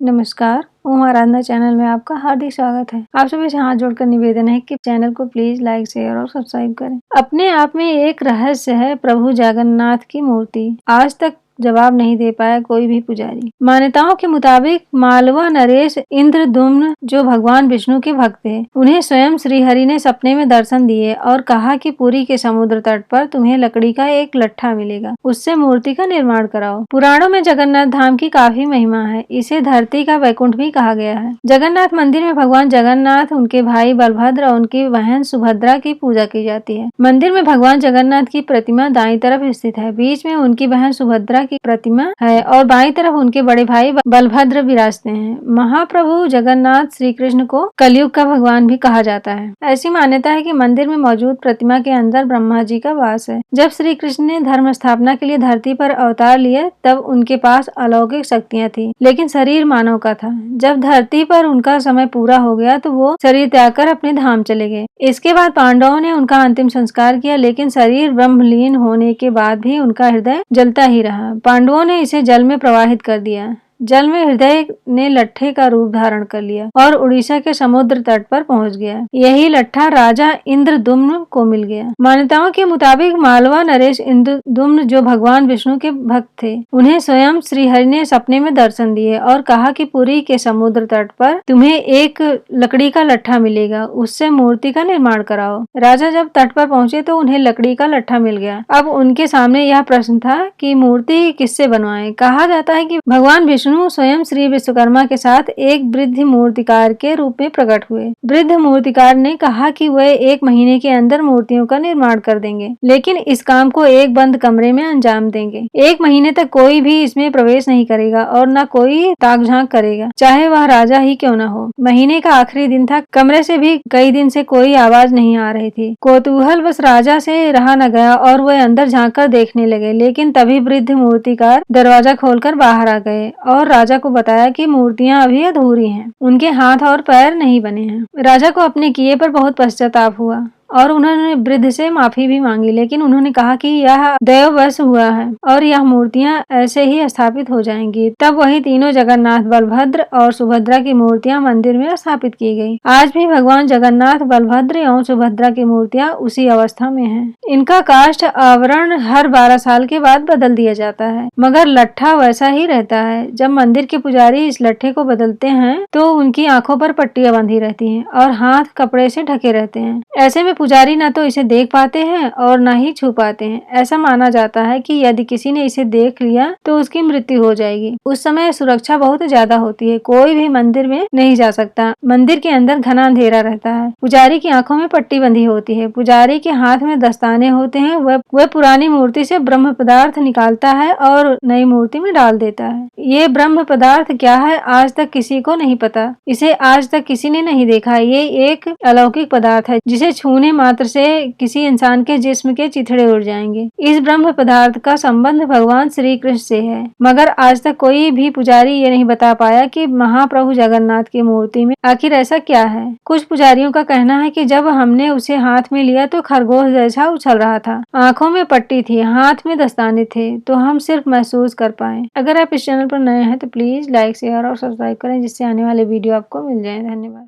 नमस्कार, ओम आराधना चैनल में आपका हार्दिक स्वागत है। आप सभी से हाथ जोड़कर निवेदन है कि चैनल को प्लीज लाइक, शेयर और सब्सक्राइब करें। अपने आप में एक रहस्य है प्रभु जगन्नाथ की मूर्ति। आज तक जवाब नहीं दे पाया कोई भी पुजारी। मान्यताओं के मुताबिक मालवा नरेश इंद्रद्युम्न जो भगवान विष्णु के भक्त थे, उन्हें स्वयं श्री हरि ने सपने में दर्शन दिए और कहा कि पुरी के समुद्र तट पर तुम्हें लकड़ी का एक लट्ठा मिलेगा, उससे मूर्ति का निर्माण कराओ। पुराणों में जगन्नाथ धाम की काफी महिमा है। इसे धरती का वैकुंठ भी कहा गया है। जगन्नाथ मंदिर में भगवान जगन्नाथ, उनके भाई बलभद्र और उनकी बहन सुभद्रा की पूजा की जाती है। मंदिर में भगवान जगन्नाथ की प्रतिमा दाईं तरफ स्थित है। बीच में उनकी बहन सुभद्रा की प्रतिमा है और बाईं तरफ उनके बड़े भाई बलभद्र विराजते हैं। महाप्रभु जगन्नाथ श्री कृष्ण को कलयुग का भगवान भी कहा जाता है। ऐसी मान्यता है कि मंदिर में मौजूद प्रतिमा के अंदर ब्रह्मा जी का वास है। जब श्री कृष्ण ने धर्म स्थापना के लिए धरती पर अवतार लिए, तब उनके पास अलौकिक शक्तियां थी, लेकिन शरीर मानव का था। जब धरती पर उनका समय पूरा हो गया तो वो शरीर त्याग कर अपने धाम चले गए। इसके बाद पांडवों ने उनका अंतिम संस्कार किया, लेकिन शरीर ब्रह्मलीन होने के बाद भी उनका हृदय जलता ही रहा। पांडवों ने इसे जल में प्रवाहित कर दिया। जल में हृदय ने लट्ठे का रूप धारण कर लिया और उड़ीसा के समुद्र तट पर पहुंच गया। यही लट्ठा राजा इंद्रद्युम्न को मिल गया। मान्यताओं के मुताबिक मालवा नरेश इंद्रद्युम्न जो भगवान विष्णु के भक्त थे, उन्हें स्वयं श्री हरि ने सपने में दर्शन दिए और कहा कि पुरी के समुद्र तट पर तुम्हें एक लकड़ी का लट्ठा मिलेगा, उससे मूर्ति का निर्माण कराओ। राजा जब तट पर पहुंचे तो उन्हें लकड़ी का लट्ठा मिल गया। अब उनके सामने यह प्रश्न था कि मूर्ति किससे बनवाएं। कहा जाता है कि भगवान विष्णु स्वयं श्री विश्वकर्मा के साथ एक वृद्ध मूर्तिकार के रूप में प्रकट हुए। वृद्ध मूर्तिकार ने कहा कि वह 1 महीने के अंदर मूर्तियों का निर्माण कर देंगे, लेकिन इस काम को एक बंद कमरे में अंजाम देंगे। 1 महीने तक कोई भी इसमें प्रवेश नहीं करेगा और न कोई ताक झांक करेगा, चाहे वह राजा ही क्यों न हो। महीने का आखिरी दिन था। कमरे से भी कई दिन से कोई आवाज नहीं आ रही थी। कौतूहल बस राजा से रहा न गया और वह अंदर झांक कर देखने लगे, लेकिन तभी वृद्ध मूर्तिकार दरवाजा खोलकर बाहर आ गए और राजा को बताया कि मूर्तियां अभी अधूरी हैं, उनके हाथ और पैर नहीं बने हैं। राजा को अपने किए पर बहुत पश्चाताप हुआ और उन्होंने वृद्ध से माफी भी मांगी, लेकिन उन्होंने कहा कि यह दैववश हुआ है और यह मूर्तियां ऐसे ही स्थापित हो जाएंगी। तब वही तीनों जगन्नाथ, बलभद्र और सुभद्रा की मूर्तियां मंदिर में स्थापित की गई। आज भी भगवान जगन्नाथ, बलभद्र एवं सुभद्रा की मूर्तियां उसी अवस्था में हैं। इनका काष्ठ आवरण हर 12 साल के बाद बदल दिया जाता है, मगर लट्ठा वैसा ही रहता है। जब मंदिर के पुजारी इस लट्ठे को बदलते हैं तो उनकी आंखों पर पट्टियां बंधी रहती हैं और हाथ कपड़े से ढके रहते हैं। ऐसे में पुजारी न तो इसे देख पाते हैं और न ही छू पाते हैं। ऐसा माना जाता है कि यदि किसी ने इसे देख लिया तो उसकी मृत्यु हो जाएगी। उस समय सुरक्षा बहुत ज्यादा होती है, कोई भी मंदिर में नहीं जा सकता। मंदिर के अंदर घना अंधेरा रहता है। पुजारी की आंखों में पट्टी बंधी होती है। पुजारी के हाथ में दस्ताने होते हैं। वह पुरानी मूर्ति से ब्रह्म पदार्थ निकालता है और नई मूर्ति में डाल देता है। ये ब्रह्म पदार्थ क्या है आज तक किसी को नहीं पता। इसे आज तक किसी ने नहीं देखा। ये एक अलौकिक पदार्थ है जिसे छूने मात्र से किसी इंसान के जिस्म के चिथड़े उड़ जाएंगे। इस ब्रह्म पदार्थ का संबंध भगवान श्री कृष्ण से है, मगर आज तक कोई भी पुजारी ये नहीं बता पाया कि महाप्रभु जगन्नाथ की मूर्ति में आखिर ऐसा क्या है। कुछ पुजारियों का कहना है कि जब हमने उसे हाथ में लिया तो खरगोश जैसा उछल रहा था, आंखों में पट्टी थी, हाथ में दस्ताने थे, तो हम सिर्फ महसूस कर पाए। अगर आप इस चैनल पर नए हैं तो प्लीज लाइक, शेयर और सब्सक्राइब करें, जिससे आने वाले वीडियो आपको मिल जाए। धन्यवाद।